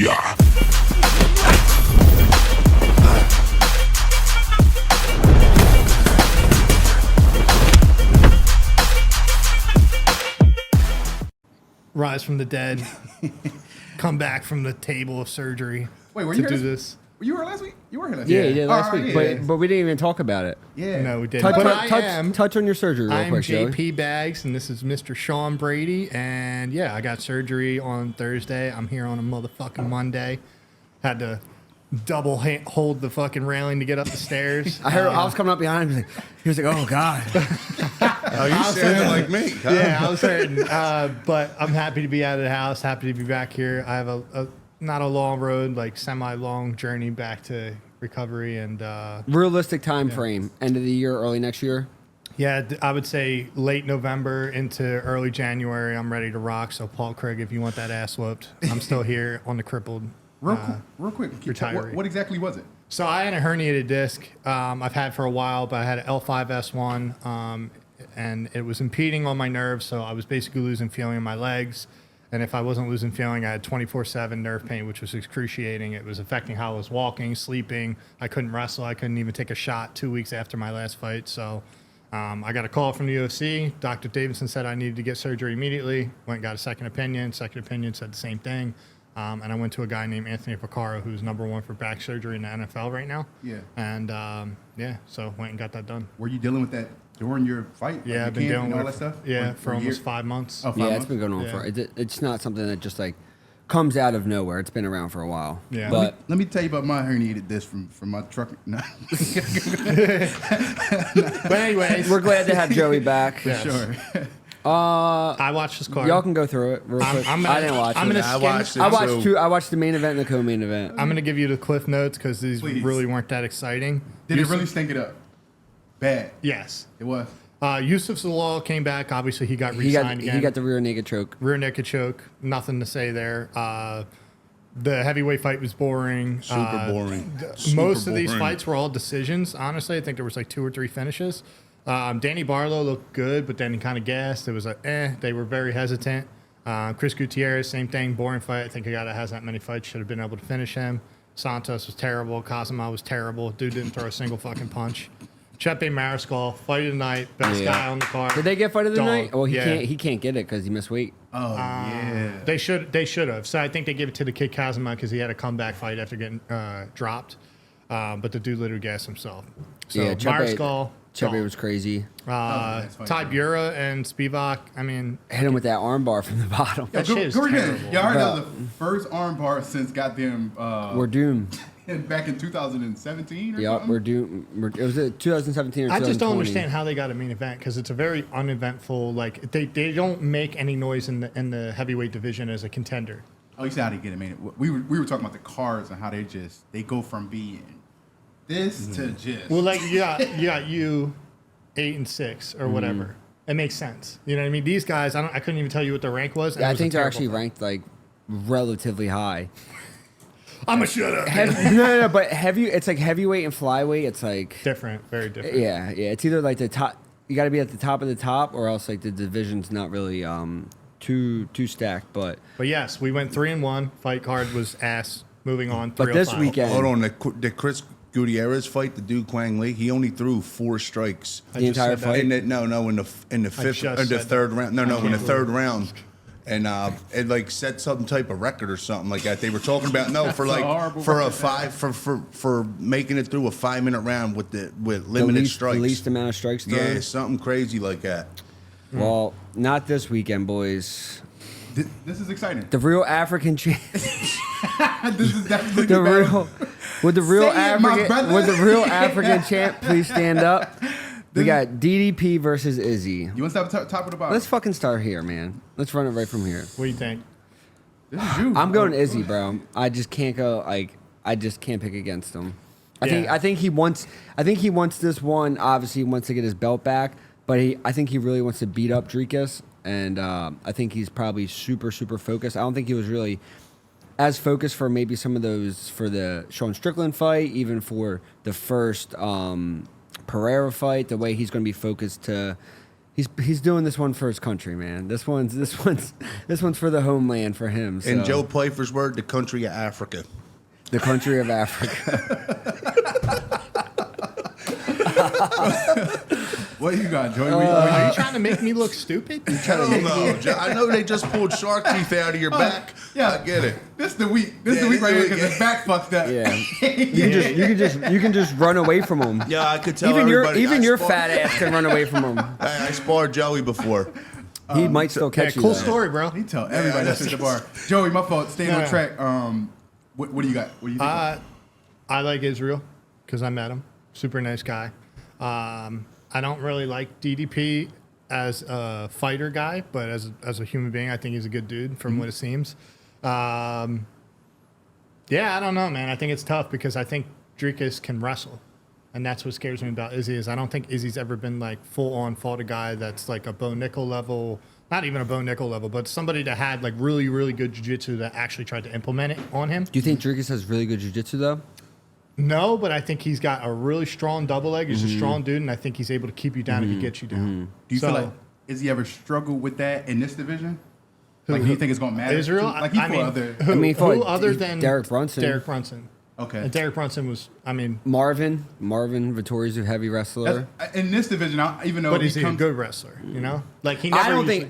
Booyah. Rise from the dead, come back from the table of surgery. Wait, were to you do here this? You were here last week? You were here last Yeah, week? yeah, last Alright, week. yeah. But we didn't even talk about it. Yeah. No, we didn't. Touch, But touch on your surgery real I'm quick, Joey. JP Bags, and this is Mr. Sean Brady. And yeah, I got surgery on Thursday. I'm here on a motherfucking Monday. Had to hold the fucking railing to get up the stairs. I heard I was coming up behind him. He was like, "Oh God." Oh, you sounded like me. Huh? Yeah, I was hurting. But I'm happy to be out of the house. Happy to be back here. I have a not a long road, like semi-long journey back to recovery and Realistic time frame: end of the year, early next year. yeah, I would say late November into early January. I'm ready to rock. So Paul Craig, if you want that ass whooped, I'm still here on the crippled. Real quick. retiree. What exactly was it? So I had a herniated disc I've had for a while, but I had an L5S1, and it was impeding on my nerves. So I was basically losing feeling in my legs. And if I wasn't losing feeling, I had 24/7 nerve pain, which was excruciating. It was affecting how I was walking, sleeping. I couldn't wrestle. I couldn't even take a shot 2 weeks after my last fight. So I got a call from the UFC. Dr. Davidson said I needed to get surgery immediately. Went and got a second opinion. Second opinion said the same thing. And I went to a guy named Anthony Picaro, who's #1 for back surgery in the NFL right now. Yeah. And so went and got that done. Were you dealing with that during your fight? Yeah, Like I've been camp dealing and all with that stuff? Yeah, For for a almost year? 5 months. Oh, 5 Yeah, months? it's been going on Yeah. for. It's not something that just like comes out of nowhere. It's been around for a while. Yeah. But Let me tell you about my herniated disc from my truck. No. But anyways, we're glad to have Joey back. Yes. Sure. I watched this card. Y'all can go through it real quick. I'm I didn't watch I'm it. gonna I skim, watched it. I watched too. two. I watched the main event and the co-main event. I'm gonna give you the cliff notes because these Please. really weren't that exciting. Did it Yusuf- really stink it up? Bad. Yes. It was. Yusuf Zalal came back. Obviously, he got He re-signed got again. he got the rear naked choke. rear naked choke. Nothing to say there. The heavyweight fight was boring. Super boring. Most Super of these boring. fights were all decisions. Honestly, I think there was like 2 or 3 finishes. Danny Barlow looked good, but then he kind of gassed. It was like, They were very hesitant. Chris Gutierrez, same thing. Boring fight. I think a guy that has that many fights should have been able to finish him. Santos was terrible. Kazama was terrible. Dude didn't throw a single fucking punch. Chepe Mariscal, fight of the night, best guy on the card. Did they get fight of the Dog. night? Well, Yeah. he can't get it because he missed weight. Oh, yeah. They should have. So I think they gave it to the kid Kazama because he had a comeback fight after getting dropped. But the dude literally gassed himself. So Yeah, Chepe- Mariscal, Chepe dog. was crazy. That's funny. Ty Bura and Spivak. I mean, Hit him with that arm bar from the bottom. that shit is Go again. terrible. Y'all heard that was the first arm bar since goddamn We're doomed. back in 2017 or Yep, something? we're doomed. It was 2017 or 2020. I just don't understand how they got a main event because it's a very uneventful. Like they don't make any noise in the heavyweight division as a contender. Oh, you said how they get it, man. We were talking about the cards and how they go from being this to just. Well, like you got 8 and 6 or whatever. It makes sense. You know what I mean? These guys, I couldn't even tell you what their rank was. and Yeah, it I was a think they're terrible actually fight. ranked like relatively high. I'm a shut up. No, but it's like heavyweight and flyweight. It's like Different, very different. yeah. It's either like the top. You got to be at the top of the top, or else like the division's not really too stacked. But yes, we went 3-1. Fight card was ass. Moving on. But this 305. weekend- Hold on, the Chris Gutierrez fight, the dude Quang Lee, he only threw 4 strikes. the entire said that. fight. In the, in the fifth, just in the said third that. round. No, in the third round. And it like set some type of record or something like that. They were talking about for like horrible for a record. 5 for making it through a 5-minute round with the limited least, strikes. the least amount of strikes thrown. Yeah, something crazy like that. Well, not this weekend, boys. This is exciting. The real African champ. This is definitely The real, would the real Say it, my African, brother. would the real African champ please stand up? We got DDP versus Izzy. You want to start top of the bottom? Let's fucking start here, man. Let's run it right from here. What do you think? This is you. I'm going Izzy, bro. I just can't go. Like, I just can't pick against him. I think he wants this one. Obviously, he wants to get his belt back, but I think he really wants to beat up Dricus, and I think he's probably super focused. I don't think he was really as focused for maybe some of those for the Sean Strickland fight, even for the first Pereira fight. The way he's going to be focused to He's doing this one for his country, man. This one's for the homeland for him. So. In Joe Pyfer's word, the country of Africa. The country of Africa. What you got, Joey? Are you trying to make me look stupid? I don't know. I know they just pulled shark teeth out of your back. Yeah. I get it. This the week. This the week right here because his back fucked up. Yeah. You can just run away from him. Yeah, I could tell Even everybody. your fat ass can run away from him. I sparred Joey before. He might still catch you. Cool though. story, bro. He tell everybody that's at the bar. Joey, my fault. Staying on track. What do you got? What do you think? I like Israel because I met him. Super nice guy. I don't really like DDP as a fighter guy, but as a human being, I think he's a good dude from what it seems. Yeah, I don't know, man. I think it's tough because I think Dricus can wrestle. And that's what scares me about Izzy is I don't think Izzy's ever been like full on fought a guy that's like a Bo Nicoll level, not even a Bo Nicoll level, but somebody that had like really, really good jiu-jitsu that actually tried to implement it on him. Do you think Dricus has really good jiu-jitsu though? No, but I think he's got a really strong double leg. He's a strong dude, and I think he's able to keep you down if he gets you down. Do you feel like Izzy ever struggled with that in this division? Like, do you think it's gonna matter? Israel? Like, he fought other. Who other than Derek Brunson? Derek Brunson. Okay. And Derek Brunson was, Marvin Vittori's a heavy wrestler. In this division, even though but he's a good wrestler, you know? Like he never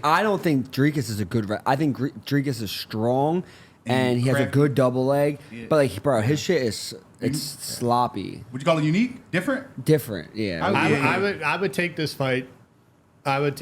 I don't think Dricus is a good I think Dricus is strong and he has a good double leg. Yeah. But like, bro, his shit is sloppy. Would you call it unique? Different, yeah. I would take this fight. I'm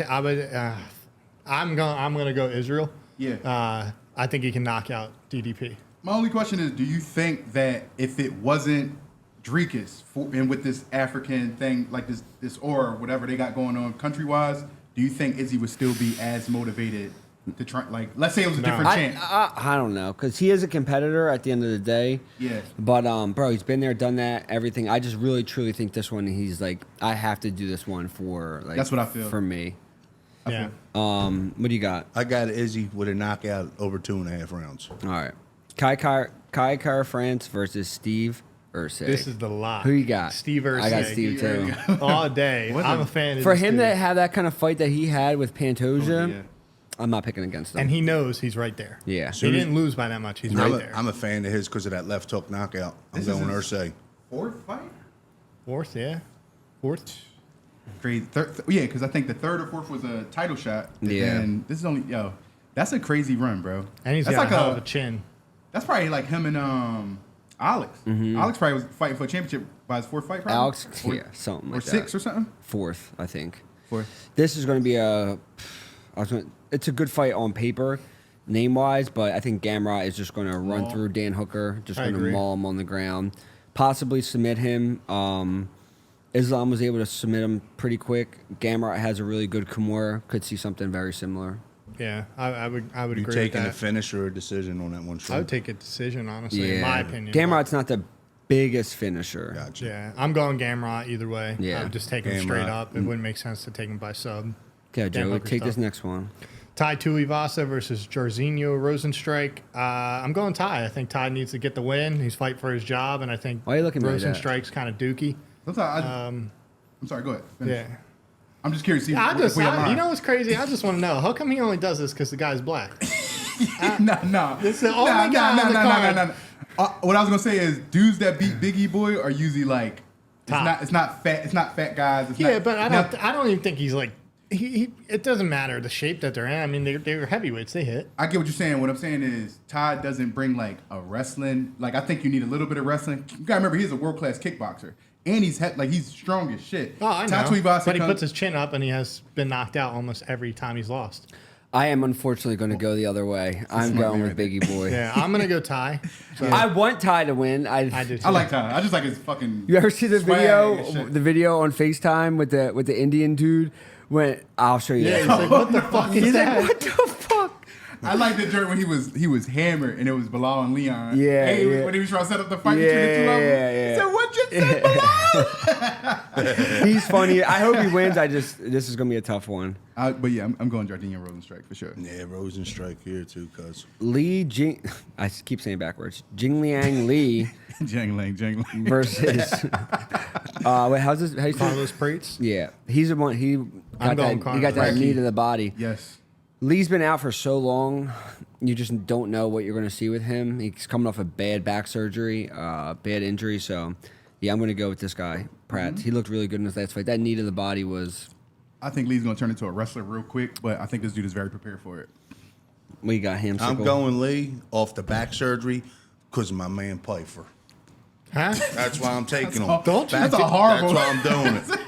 gonna go Israel. Yeah. I think he can knock out DDP. My only question is, do you think that if it wasn't Dricus and with this African thing, like this aura, whatever they got going on country-wise, do you think Izzy would still be as motivated to try? Like, let's say it was a different chance. I don't know, because he is a competitor at the end of the day. Yeah. But bro, he's been there, done that, everything. I just really truly think this one, he's like, I have to do this one for like. That's what I feel for me. Yeah. What do you got? I got Izzy with a knockout over 2.5 rounds. All right. Kai Kara France versus Steve Erceg. This is the lot. Who you got? Steve Erceg. I got Steve too. All day. I'm a fan of For this him dude. to have that kind of fight that he had with Pantoja, yeah. I'm not picking against him. And he knows he's right there. Yeah. He didn't lose by that much. He's right there. I'm a fan of his because of that left hook knockout. I'm going Erceg. Fourth fight? Fourth, yeah. Fourth. Crazy. Yeah, because I think the third or fourth was a title shot. Yeah. And this is only, that's a crazy run, bro. And he's that's got like a hell of a chin. That's probably like him and Alex. Alex probably was fighting for a championship by his fourth fight, probably. Alex, something like that. Or six or something? Fourth, I think. Fourth. This is going to be it's a good fight on paper, name-wise, but I think Gamrot is just going to run through Dan Hooker, just going to maul him on the ground, possibly submit him. Islam was able to submit him pretty quick. Gamrot has a really good Kimura. Could see something very similar. Yeah, I would agree with that. You taking a finish or a decision on that one? I would take a decision, honestly, in my opinion. Gamrot's not the biggest finisher. Gotcha. Yeah, I'm going Gamrot either way. Yeah. I would just take him straight up. It wouldn't make sense to take him by sub. Okay, Joe, take this next one. Ty Tuivasa versus Jairzinho Rozenstruik. I'm going Ty. I think Ty needs to get the win. He's fighting for his job, and I think Why are you looking at that? Rozenstruik's kind of dookie. I'm sorry, go ahead. Finish. Yeah. I'm just curious to see you if know what's crazy? I just want to know, how come he only does this because the guy's black? No. This is the only guy on the card. No. What I was gonna say is dudes that beat Biggie Boy are usually like it's not fat guys. But I don't even think he's like it doesn't matter the shape that they're in. I mean, they're heavyweights. They hit. I get what you're saying. What I'm saying is Todd doesn't bring like a wrestling. Like I think you need a little bit of wrestling. You gotta remember he's a world class kickboxer. And he's strong as shit. Oh, I know. But he puts his chin up, and he has been knocked out almost every time he's lost. I am unfortunately going to go the other way. I'm going with Biggie Boy. Yeah, I'm going to go Ty. So. I want Ty to win. I do too. I like Ty. I just like his fucking. You ever see the video on FaceTime with the Indian dude? I'll show you. Yeah, he's like, what the fuck is that? What the fuck? I like the joint when he was hammered and it was Bilal and Leon. Yeah, when he was trying to set up the fight between the two of them. Yeah. He said, "What you said, Bilal?" He's funny. I hope he wins. This is gonna be a tough one. But yeah, I'm going Jairzinho Rozenstruik for sure. Yeah, Rozenstruik here too, cuz. I keep saying backwards. Jingliang Li Jingliang versus. Wait, how's this? How you say? Carlos Prates. Yeah, he's the one. I'm going You Carter. got that Frankie. knee to the body. Yes. Lee's been out for so long, you just don't know what you're going to see with him. He's coming off a bad back surgery, bad injury. So, yeah, I'm going to go with this guy, Prates. He looked really good in his last fight. That knee to the body was... I think Lee's going to turn into a wrestler real quick, but I think this dude is very prepared for it. We got him. I'm going Lee off the back surgery because of my man Pyfer. Huh? That's why I'm taking him. Don't you? That's a horrible- That's why I'm doing it.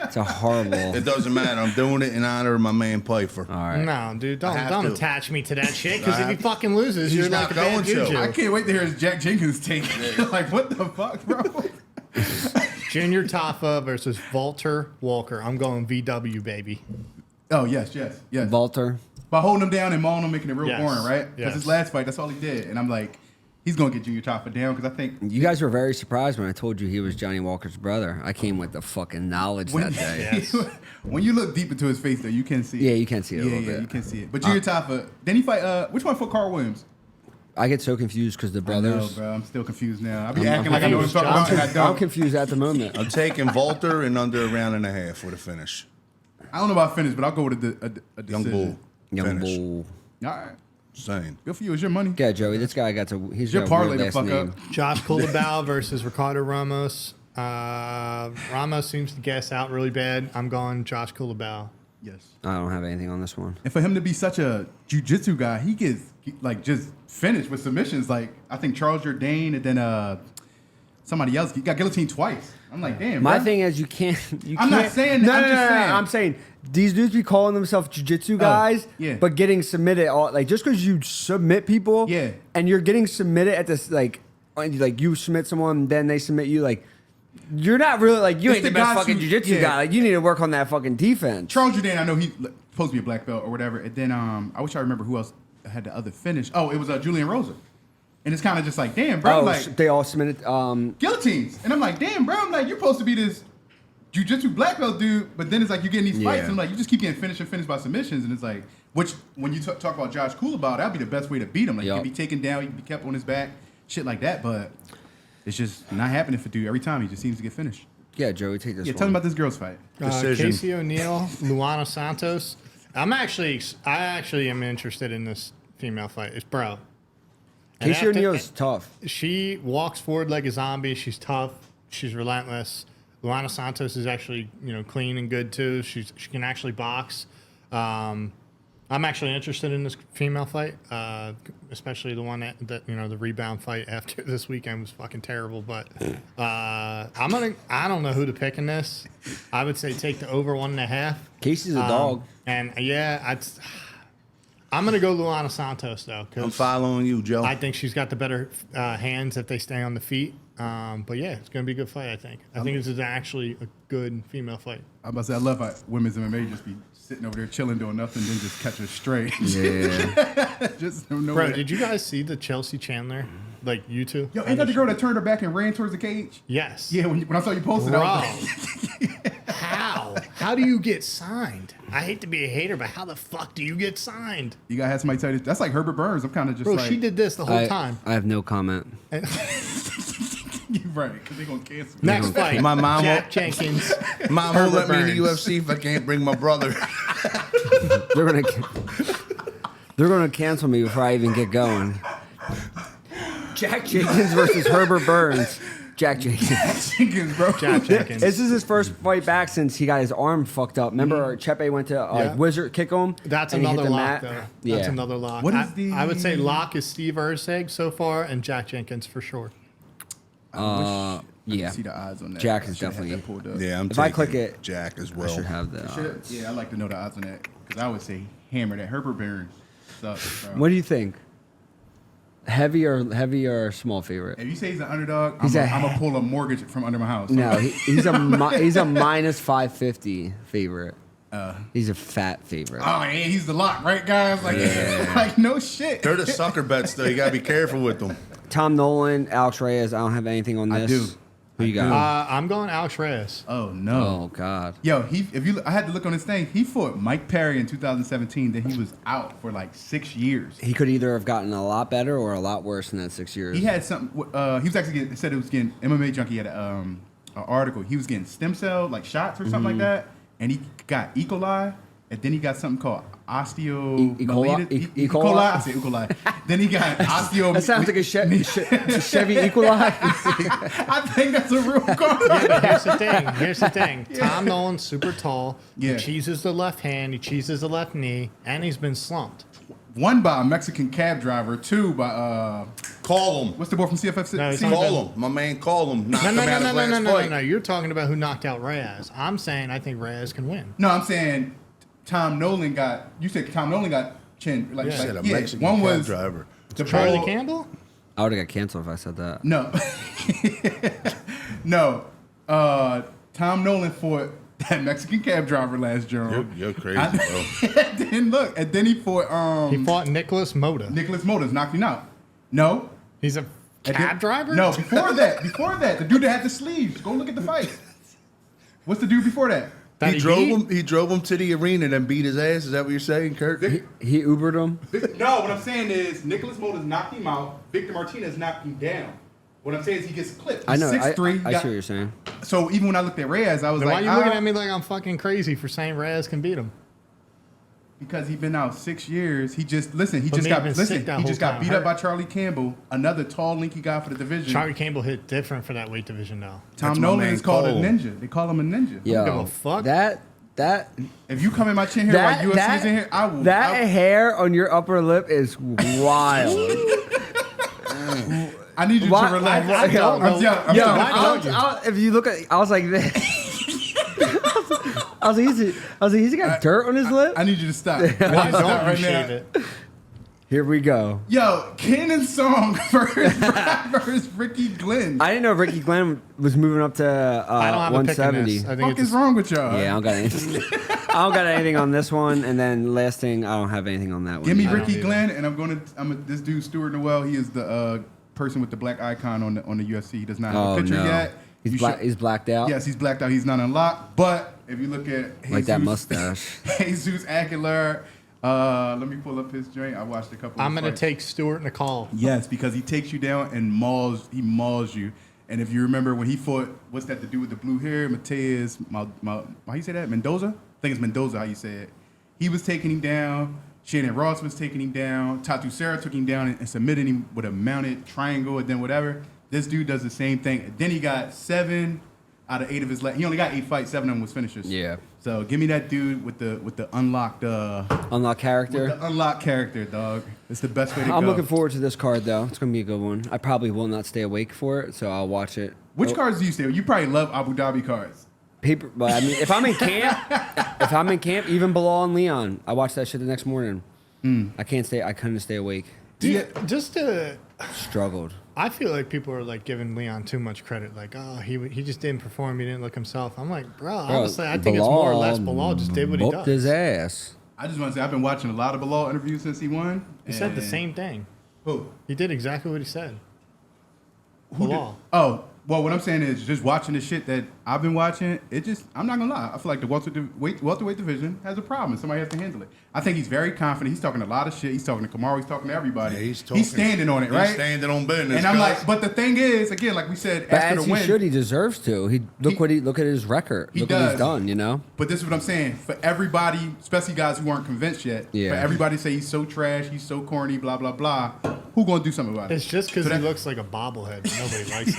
It's a horrible... It doesn't matter. I'm doing it in honor of my man Pyfer. All right. No, dude, I have don't to. attach me to that shit. Because if I he have to. fucking loses, He's you're not like a bad going to. juju. I can't wait to hear his Jack Jenkins take. Like, what the fuck, bro? Junior Tafa versus Valter Walker. I'm going VW, baby. Oh, yes. Valter. By holding him down and mauling him, making it real Yes. boring, right? Because Yes. his last fight, that's all he did. And I'm like, he's going to get Junior Tafa down because I think You guys were very surprised when I told you he was Johnny Walker's brother. I came with the fucking knowledge that day. Yes. when you look deep into his face, though, you can see it. Yeah, you can see it a little bit. you can see it. But Junior Tafa, then he fight, which one fought Carl Williams? I get so confused because the brothers... I know, bro. I'm still confused now. I be acting like I know what I'm confused, talking about, and I I'm don't. confused at the moment. I'm taking Valter in under a round and a half with a finish. I don't know about finish, but I'll go with a Young decision. Bull. Young Finish. bull. All right. Saying. Good for you. It's your money. Yeah, Joey, this guy got to... He's Your got a parlay weird the last fuck name. up. Josh Culibao versus Ricardo Ramos. Ramos seems to gas out really bad. I'm going Josh Culibao. Yes. I don't have anything on this one. And for him to be such a jiu-jitsu guy, he gets like just finished with submissions. Like I think Charles Jourdain and then somebody else. He got guillotined twice. I'm like, damn. My bro. thing is, you can't. I'm not saying that. No, I'm no, just no, no, saying. I'm saying these dudes be calling themselves jiu-jitsu guys, yeah. but getting submitted. Like just because you submit people, Yeah. and you're getting submitted at this like you submit someone, then they submit you. Like you're not really like you It's ain't the the best guys fucking who- jiu-jitsu yeah. guy. Like you need to work on that fucking defense. Charles Jourdain, I know he's supposed to be a black belt or whatever. And then I wish I remember who else had the other finish. Oh, it was Julian Rosa. And it's kind of just like, damn, bro. Oh, like they all submitted. guillotines. And I'm like, damn, bro. I'm like, you're supposed to be this jiu-jitsu black belt dude, but then it's like you're getting these fights, Yeah. and I'm like, you just keep getting finished by submissions, and it's like, which when you talk about Josh Culibao, that'd be the best way to beat him. Like, Yup. he can be taken down, he can be kept on his back, shit like that, but it's just not happening for dude. Every time he just seems to get finished. Yeah, Joey, take this. Yeah, one. tell me about this girl's fight. Decision. Casey O'Neill, Luana Santos. I actually am interested in this female fight. It's bro. And Casey after- O'Neill is tough. She walks forward like a zombie. She's tough. She's relentless. Luana Santos is actually, clean and good too. She can actually box. I'm actually interested in this female fight, especially the one that the rebound fight after this weekend was fucking terrible. But I don't know who to pick in this. I would say take the over 1.5. Casey's a dog. And yeah, I'm gonna go Luana Santos though. 'Cause I'm following you, Joe. I think she's got the better hands if they stay on the feet. But yeah, it's going to be a good fight, I think. I think this is actually a good female fight. I'm about to say, I love how women's MMA just be sitting over there chilling, doing nothing, then just catch her straight. Yeah. Just no Bro, did you guys see the Chelsea Chandler? Like, you two? Yo, ain't that the girl that turned her back and ran towards the cage? Yes. Yeah, when I saw you posted Bro, I was like, how? How do you get signed? I hate to be a hater, but how the fuck do you get signed? you gotta have somebody tell you. That's like Herbert Burns. I'm kind of just Bro, like, she did this the whole time. I have no comment. And- You're right, because they're gonna cancel me. Next fight, My mom Jack will- Jenkins. Mom won't let Herbert me in the Burns. UFC if I can't bring my brother. They're gonna cancel me before I even get going. Jack Jenkins versus Herbert Burns. Jack Jenkins. Jenkins, bro. Jack Jenkins. This is his first fight back since he got his arm fucked up. Remember, Chepe went to Yeah. wizard kick him. That's and he hit another the lock, mat. though. Yeah. That's another lock. What is the- I would say lock is Steve Erceg so far, and Jack Jenkins for sure. I Yeah. see the odds on that. Jack I is should have definitely- that pulled up. Yeah, I'm If I taking click it, Jack as I well. should have the. Yeah, I like to know the odds on that because I would say hammer that. Herbert Burns sucks, bro. What do you think? Heavy or small favorite? If you say he's an underdog, He's I'm gonna pull a mortgage from under my house. No, he's a minus 550 favorite. He's a fat favorite. Oh, yeah, he's the lock, right, guys? Like, like no shit. They're the sucker bets, though. You got to be careful with them. Tom Nolan, Alex Reyes. I don't have anything on this. I do. Who you got? I'm going Alex Reyes. Oh no. Oh God. Yo, I had to look on his thing. He fought Mike Perry in 2017. Then he was out for like 6 years. He could either have gotten a lot better or a lot worse in that 6 years. He had something. He was actually it said it was getting MMA Junkie had an article. He was getting stem cell like shots or something like that, and he got E. coli, and then he got something called E. coli? I said E. coli. Then he got osteo. That sounds like a Chevy Equali. I think that's a real car. But here's the thing. Tom Nolan's super tall. Yeah. He cheeses the left hand. He cheeses the left knee, and he's been slumped. 1 by a Mexican cab driver. 2 by Call him. what's the boy from CFFC? No, he's not Call him. My man, call him. Knock No, him no, out no, of no, his no, last no, no, fight. no. You're talking about who knocked out Reyes. I'm saying I think Reyes can win. No, I'm saying Tom Nolan got. You said Tom Nolan got chin. Like, Yeah. like, Said a yeah, Mexican one cab was driver. the Charlie ball- Campbell? I would have got canceled if I said that. No. No. Tom Nolan fought that Mexican cab driver last June. You're crazy, bro. And then he fought He fought Nicholas Mota. Nicholas Motors, knocked him out. No. He's a And then- cab driver? No, before that, the dude that had the sleeves. Go look at the fight. What's the dude before that? That He drove beat? him. He drove him to the arena and then beat his ass. Is that what you're saying, Kurt? He Ubered him. No, what I'm saying is Nicholas Motors knocked him out. Victor Martinez knocked him down. What I'm saying is he gets clipped. I know. He's 6'3". I see what you're saying. So even when I looked at Reyes, I was Then why like, are you looking at me like I'm fucking crazy for saying Reyes can beat him? Because he's been out 6 years. He just But maybe been sick that He just whole got time, beat hurt. up by Charlie Campbell, another tall, lanky guy for the division. Charlie Campbell hit different for that weight division, though. Tom That's my Nolan man is called Cole. a ninja. They call him a ninja. Yo, give a fuck. that If you come in my chin here while UFC's in here, I will. That hair on your upper lip is wild. I need you Why- to relax. I don't know. I'm Yo, telling you. if you look at, I was like this. I was like, he's got dirt on his lip. I need you to stop. I need you to Why stop don't you right shave now. it? Here we go. Yo, Kenan's song versus Ricky Glenn. I didn't know Ricky Glenn was moving up to I don't have a pick in 170. this. I What think the fuck is it's wrong with y'all? Yeah, I don't got anything. I don't got anything on this one, and then last thing, I don't have anything on that one. Give me either. Ricky either. Glenn, and this dude Stewart Noel. He is the person with the black icon on the UFC. He does not have Oh a picture no, yet. he's You black. should- He's blacked out. Yes, he's blacked out. He's not unlocked. But if you look at Like that mustache. Jesus Aguilar. Let me pull up his joint. I watched a couple. I'm of going to fights. take Stewart Nicoll. Yes, because he takes you down and mauls. He mauls you. And if you remember when he fought, what's that to do with the blue hair? Mateusz, how you say that? Mendoza? I think it's Mendoza. How you say it? He was taking him down. Shannon Ross was taking him down. Tatu Serra took him down and submitted him with a mounted triangle and then whatever. This dude does the same thing. And then he got 7 out of 8 of his last. He only got 8 fights. 7 of them was finishers. Yeah. So give me that dude with the unlocked Unlock character. with the unlocked character, dog. It's the best way to go. I'm looking forward to this card though. It's gonna be a good one. I probably will not stay awake for it, so I'll watch it. Which cards do you stay with? You probably love Abu Dhabi cards. Paper, but I mean, if I'm in camp, even Bilal and Leon, I watch that shit the next morning. I couldn't stay awake. Just to, Struggled. I feel like people are like giving Leon too much credit. Like, oh, he just didn't perform. He didn't look himself. I'm like, bro, honestly, I think it's more or less Bilal just did what he whooped does. his ass. I just want to say I've been watching a lot of Bilal interviews since he won. He said the and- same thing. Who? He did exactly what he said. Who did? Bilal. Oh, well, what I'm saying is just watching the shit that I've been watching, I'm not going to lie. I feel like the welterweight division has a problem and somebody has to handle it. I think he's very confident. He's talking a lot of shit. He's talking to Kamaru. He's talking to everybody. Yeah, he's standing on it, right? He's standing on business. And I'm cuz. like, but the thing is, again, like we said, But after as the win. he should, he deserves to. Look at his record. He Look what does. he's done. You know. But this is what I'm saying. For everybody, especially guys who aren't convinced yet, Yeah. for everybody to say he's so trash, he's so corny, blah, blah, blah, who going to do something about it? It's just because So he that- looks like a bobblehead. And nobody likes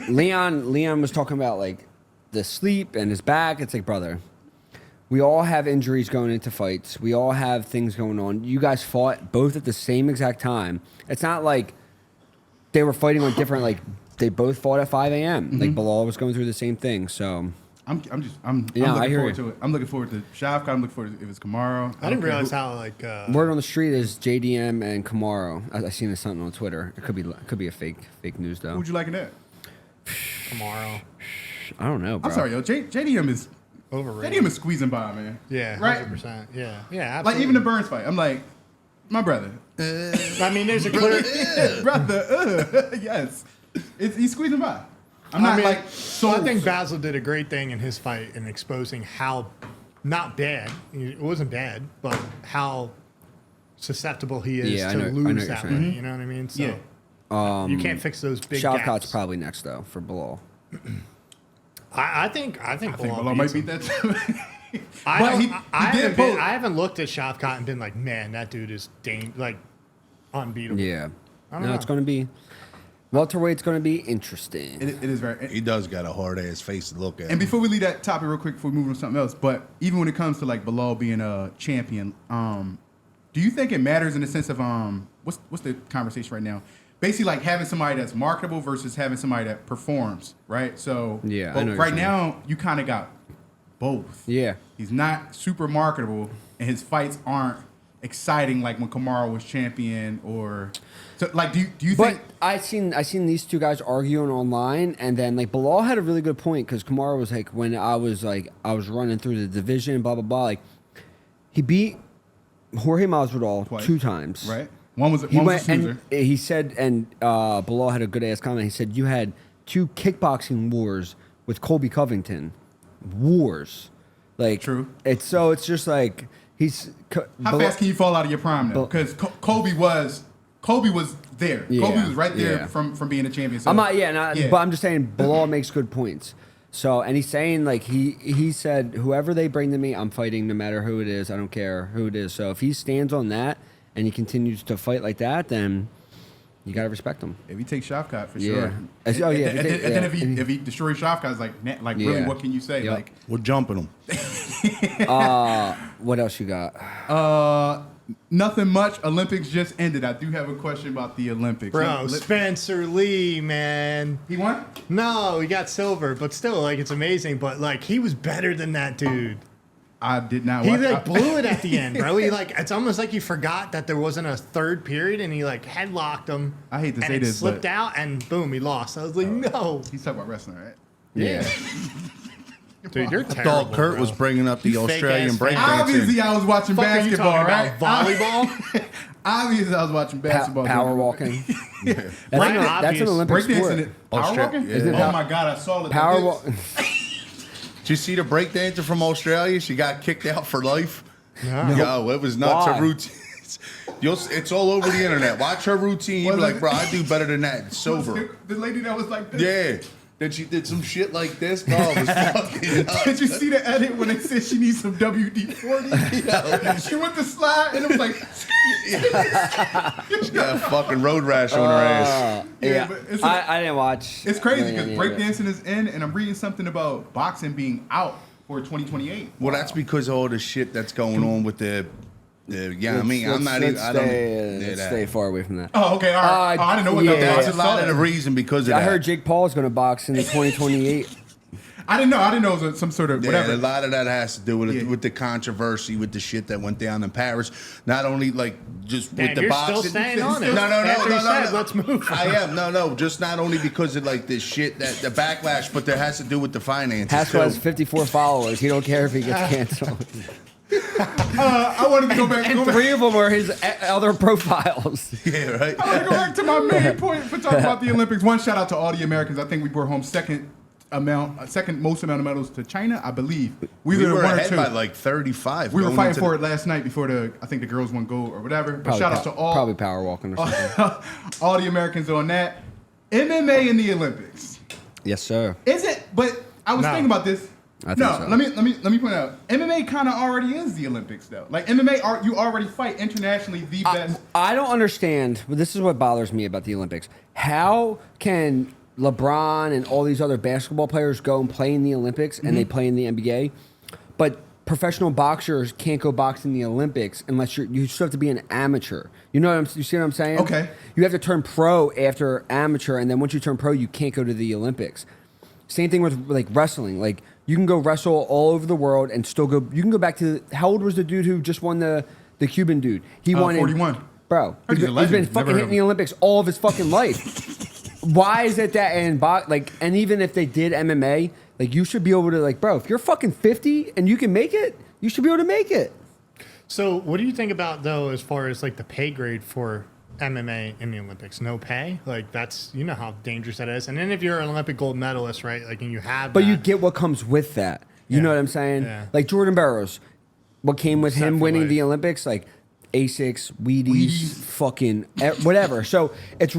him. Leon was talking about like the sleep and his back. It's like, brother, we all have injuries going into fights. We all have things going on. You guys fought both at the same exact time. It's not like they were fighting on different, like they both fought at 5 a.m. Mm-hmm. Like Bilal was going through the same thing. So I'm Yeah, looking I hear forward you. to it. I'm looking forward to Shavkat. I'm looking forward to if it's Kamaru. I didn't realize how like word on the street is JDM and Kamaru. I seen this something on Twitter. It could be a fake news though. Who would you like in that? tomorrow I don't know, bro. I'm sorry, yo. JDM is overrated. squeezing by, man. Yeah, Right? 100%. Yeah, absolutely. Like even the Burns fight. I'm like, my brother. I mean, there's a clear. brother. Yes. He's squeezing by. I'm not like so. I think Basil did a great thing in his fight in exposing how not bad. It wasn't bad, but how susceptible he is Yeah, I to know what lose you're that way. saying. You know what I mean? So Yeah. you can't fix those big Shavkat's gaps. probably next though for Bilal. I think I think Bilal Bilal might beats beat him. that too. I haven't looked at Shavkat and been like, man, that dude is unbeatable. Yeah. I don't know. It's going to be welterweight's going to be interesting. It is very. He does got a hard ass face to look at. And before we leave that topic real quick, before we move on to something else, but even when it comes to like Bilal being a champion, do you think it matters in the sense of what's the conversation right now? Basically, like having somebody that's marketable versus having somebody that performs, right? So Yeah, but I know what right you're now you kind of got both. Yeah. He's not super marketable, and his fights aren't exciting like when Kamaru was champion or. So, like, do you But think? I seen these two guys arguing online, and then like Bilal had a really good point because Kamaru was like, when I was running through the division, blah blah blah. Like, he beat Jorge Masvidal Twice. 2 times. Right. One was a And snoozer. he said, and Bilal had a good ass comment. He said you had 2 kickboxing wars with Colby Covington, wars, like True. It's just like he's. How fast can you fall out of your prime though? Because Kobe was there. Yeah, Kobe was right there yeah. from being a champion. So, I'm not, but I'm just saying Bilal makes good points. So, and he's saying like he said whoever they bring to me, I'm fighting no matter who it is. I don't care who it is. So if he stands on that and he continues to fight like that, then you gotta respect him. If he takes Shavkat for Yeah. sure. Oh, yeah, And then if he destroys Shavkat, it's like really, Yeah. what can you say? Yep. Like, We're jumping him. What else you got? nothing much. Olympics just ended. I do have a question about the Olympics. Bro, Spencer Lee, man. He won? No, he got silver, but still, like, it's amazing. But, like, he was better than that dude. I did not He, watch. like, blew it at the end, bro. He, like, it's almost like he forgot that there wasn't a third period, and he, like, headlocked him. I hate to and say it this, slipped but- out, and boom, he lost. I was like, no. He's talking about wrestling, right? Yeah. Dude, you're I terrible, thought Kurt bro. was bringing up the You Australian fake-ass fan. breakdancing. Obviously, I was watching Fuck are you basketball, talking right? about? Volleyball? Obviously, I was watching basketball. Power walking. That's, Right, that's obvious. an Olympic Breakdancing. sport. Power Australia, walking? yeah. Isn't it Oh pow- my God, I saw it. Power walk. Did you see the breakdancer from Australia? She got kicked out for life. No. Yo, it was nuts. Why? Her routine. It's all over the internet. Watch her routine. You be like, bro, I do better than that. Sober. The lady that was like this. Yeah. Then she did some shit like this. Bro, it was fucking nuts. Did you see the edit when they said she needs some WD-40? She went to slide and it was like, She got a fucking road rash on her ass. Yeah, but it's I didn't watch. it's crazy Yeah, because yeah, breakdancing is in, and I'm reading something about boxing being out for 2028. Well, that's because of all the shit that's going on with the yeah, I mean, I'm not even, I don't. Let's stay far away from that. Oh, okay, all right. I didn't know what yeah. that That's was. a lot of the reason because of I that. heard Jake Paul's going to box in the 2028. I didn't know it was some sort of Yeah, whatever. a lot of that has to do with it, Yeah. with the controversy with the shit that went down in Paris. Not only like just Damn, with the you're boxing. still staying on it. No, After you said, let's move. I am no, just not only because of like this shit that the backlash, but that has to do with the finances Haskell has too. 54 followers. He don't care if he gets canceled. I wanted to go back. And 3 of them are his other profiles. Yeah, right. I want to go back to my main point for talking about the Olympics. One shout out to all the Americans. I think we brought home second most amount of medals to China, I believe. We either were one or ahead two. by like 35. We were going fighting into for the- it last night before I think the girls won gold or whatever. But Probably shout out to all probably power walking or something. all the Americans on that. MMA in the Olympics. Yes, sir. Is it? But I was No. thinking about this. I think No, so. let me point out. MMA kind of already is the Olympics though. Like MMA, you already fight internationally the best. I don't understand. But this is what bothers me about the Olympics. How can LeBron and all these other basketball players go and play in the Olympics and they play in the NBA, but professional boxers can't go box in the Olympics unless you still have to be an amateur. You know you see what I'm saying? Okay. You have to turn pro after amateur, and then once you turn pro, you can't go to the Olympics. Same thing with like wrestling. Like you can go wrestle all over the world and still go. You can go back to how old was the dude who just won the Cuban dude? He won 41. Bro, Heard he's he's a been legend. Never fucking heard hitting of the him. Olympics all of his fucking life. Why is it that and even if they did MMA, like you should be able to bro, if you're fucking 50 and you can make it, you should be able to make it. So, what do you think about though, as far as like the pay grade for MMA in the Olympics? No pay, like that's how dangerous that is. And then if you're an Olympic gold medalist, right? Like, and you have, But you that- get what comes with that. You Yeah. know what I'm saying? Yeah. Like Jordan Burroughs, what came with Set him for winning life. the Olympics, like Asics, Wheaties, fucking whatever. So it's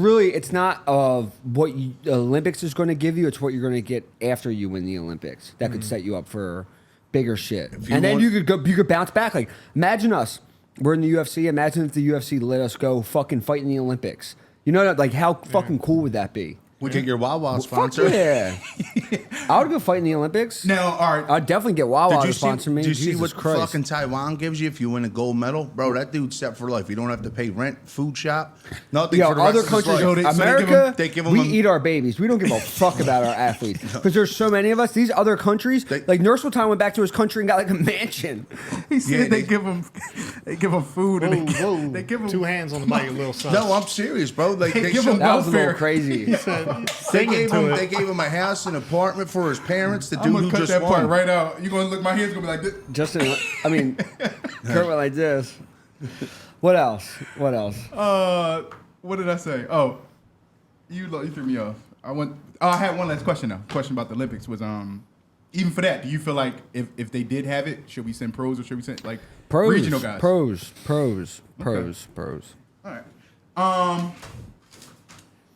not of what the Olympics is going to give you. It's what you're going to get after you win the Olympics. That could set you up for bigger shit. you And then want- you could bounce back. Like, imagine us. We're in the UFC. Imagine if the UFC let us go fucking fight in the Olympics. You know, like how fucking cool would that be? We could get Wawa Fuck sponsor. yeah. I would go fight in the Olympics. Now, all right. I'd definitely get Wawa Did to you see? sponsor me. Did you see Jesus what Christ. fucking Taiwan gives you if you win a gold medal, bro? That dude's set for life. You don't have to pay rent, food shop, nothing Yo, for the other rest of his countries, life. So they America, they give 'em we a- eat our babies. We don't give a fuck about our athletes because there's so many of us. These other countries, like Nursultan went back to his country and got like a mansion. He said Yeah, they give him food and Whoa. they give him 2 hands on the mic, a little son. No, I'm serious, bro. Like They they, give showed- him That was a little welfare. crazy. Singing to they it. gave him a house, an apartment for his parents. The I'm dude gonna who cut just that won. part right out. You gonna look? My hand's gonna be like this. Justin, I mean, Kurt went like this. What else? What else? What did I say? Oh, you threw me off. I had one last question though. Question about the Olympics was even for that, do you feel like if they did have it, should we send pros or should we send like regional guys? Pros. All right.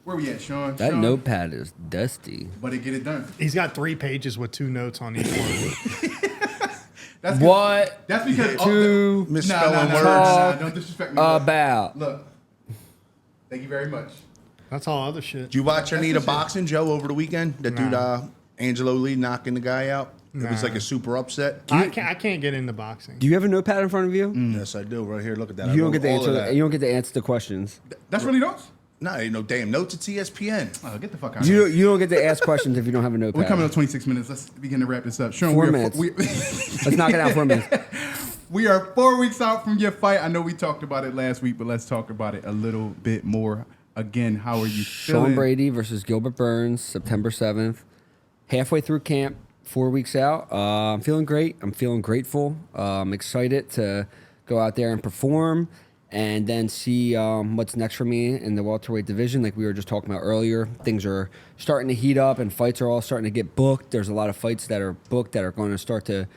Where we at, Sean? That Sean? notepad is dusty. But it get it done. He's got 3 pages with 2 notes on each one. That's What? That's because To misspelling words. Don't disrespect me. about? Look. Thank you very much. That's all other shit. Did you watch any of the That's the shit. boxing, Joe, over the weekend? That dude, Angelo Lee knocking the guy out. It was Nah. like a super upset. I can't get into boxing. Do you have a notepad in front of you? Yes, I do. Right here, look at that. I You don't wrote get to all of answer. that. You don't get to answer the questions. That's really notes? No, ain't no damn notes. It's ESPN. Oh, get the fuck out of here. You don't get to ask questions if you don't have a notepad. We're coming up 26 minutes. Let's begin to wrap this up. Sean, 4 we are minutes. We, Let's knock it out 4 minutes. we are 4 weeks out from your fight. I know we talked about it last week, but let's talk about it a little bit more. Again, how are you feeling? Sean Brady versus Gilbert Burns, September 7th. Halfway through camp, 4 weeks out. I'm feeling great. I'm feeling grateful. I'm excited to go out there and perform and then see what's next for me in the welterweight division. Like we were just talking about earlier, things are starting to heat up and fights are all starting to get booked. There's a lot of fights that are booked that are going to start to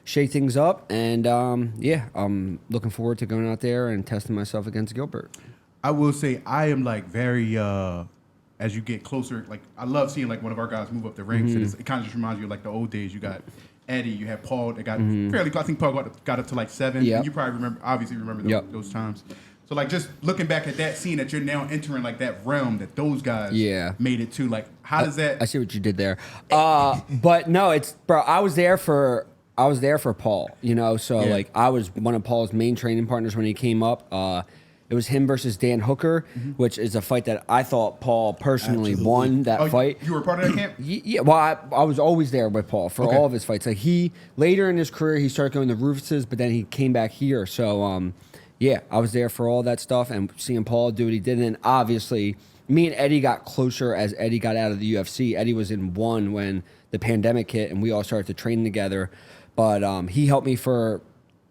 shake things up. And I'm looking forward to going out there and testing myself against Gilbert. I will say I am like very as you get closer, like I love seeing like one of our guys move up the ranks, and it kind of just reminds you of like the old days. You got Eddie, you had Paul that got fairly close. I think Paul got up to like 7. Yep. And you probably obviously remember those, Yep. those times. So like just looking back at that scene that you're now entering like that realm that those guys made it to. Like how does that? I see what you did there. But no, it's bro. I was there for Paul. You know, so like I was one of Paul's main training partners when he came up. It was him versus Dan Hooker, which is a fight that I thought Paul personally won that fight. You were part of that camp? Yeah, well, I was always there with Paul for all of his fights. Like he later in his career, he started going to Rufuses, but then he came back here. So yeah, I was there for all that stuff and seeing Paul do what he did. And obviously, me and Eddie got closer as Eddie got out of the UFC. Eddie was in 1 when the pandemic hit, and we all started to train together. But he helped me for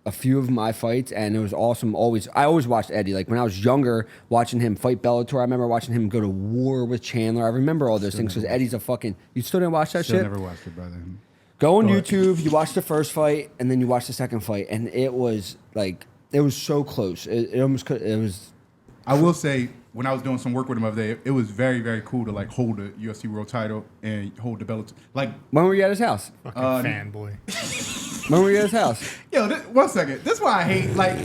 a few of my fights, and it was awesome. I always watched Eddie. Like when I was younger, watching him fight Bellator. I remember watching him go to war with Chandler. I remember all those things because Eddie's a fucking. You still didn't watch that Still shit? never watched it, brother. Go on Go ahead. YouTube. You watch the first fight, and then you watch the second fight, and it was like it was so close. It almost could. It was. I will say, when I was doing some work with him the other day, it was very, very cool to like hold the UFC world title and hold the Bellator. Like, When were you at his house? Fucking fanboy. When were you at his house? yo, 1 second. This is why I hate like,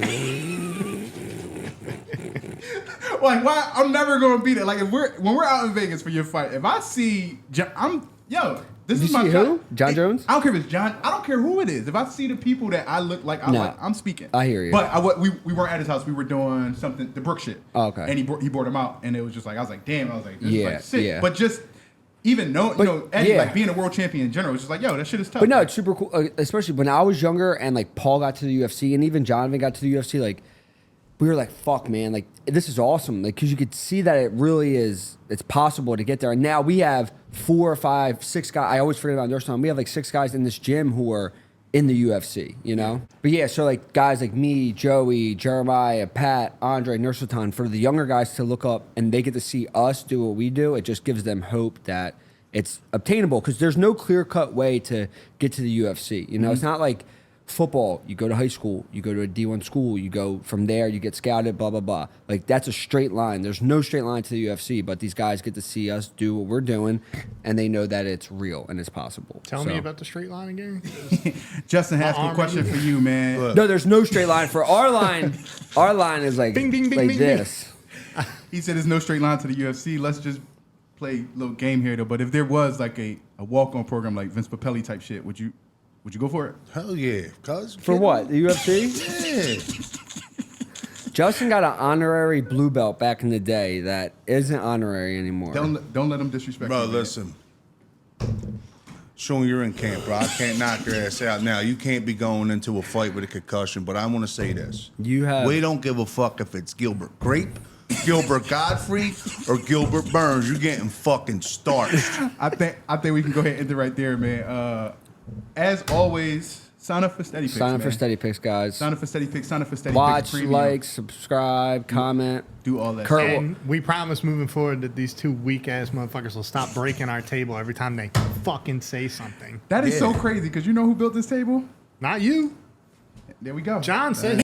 like why I'm never gonna be there. Like when we're out in Vegas for your fight, if I see, this You is my see who? John Jones? I don't care if it's John. I don't care who it is. If I see the people that I look like, I'm speaking. I hear you. But we weren't at his house. We were doing something, the Brook shit. Oh, okay. And he brought him out, and it was just like I was like, damn. I was like, this is like sick. yeah. But just even know, Eddie, like being a world champion in general, it's just like, yo, that shit is tough. But no, it's super cool, especially when I was younger and like Paul got to the UFC and even Jonathan got to the UFC. Like we were like, fuck, man, like this is awesome. Like because you could see that it really is. It's possible to get there. And now we have 4 or 5, 6 guys. I always forget about Nursultan. We have like 6 guys in this gym who are in the UFC. You know. But yeah, so like guys like me, Joey, Jeremiah, Pat, Andre, Nursultan. For the younger guys to look up and they get to see us do what we do, it just gives them hope that it's obtainable because there's no clear-cut way to get to the UFC. You know, it's not like Football, you go to high school, you go to a D1 school, you go from there, you get scouted, blah, blah, blah. Like, that's a straight line. There's no straight line to the UFC, but these guys get to see us do what we're doing, and they know that it's real and it's possible. Tell me about the straight line again. Justin has a question for you, man. Look. No, there's no straight line. For our line, our line is like, Bing, bing, bing, like bing, this. He said there's no straight line to the UFC. Let's just play a little game here, though. But if there was like a walk-on program like Vince Papelli type shit, would you go for it? Hell yeah, cuz. For what? The UFC? Yeah. Justin got an honorary blue belt back in the day that isn't honorary anymore. Don't let him disrespect Bro, you, man. listen. Sean, you're in camp, bro. I can't knock your ass out now. You can't be going into a fight with a concussion, but I want to say this. You have. We don't give a fuck if it's Gilbert Grape, Gilbert Godfrey, or Gilbert Burns. You're getting fucking starched. I think we can go ahead and end it right there, man. As always, sign up for SteadyPicks. Sign up for SteadyPicks, guys. Sign up for SteadyPicks. Sign up for SteadyPicks. Watch, Premium. like, subscribe, comment. Do all that. Kurt, shit. And we promise moving forward that these two weak ass motherfuckers will stop breaking our table every time they fucking say something. That is Yeah. so crazy because you know who built this table? Not you. There we go. John said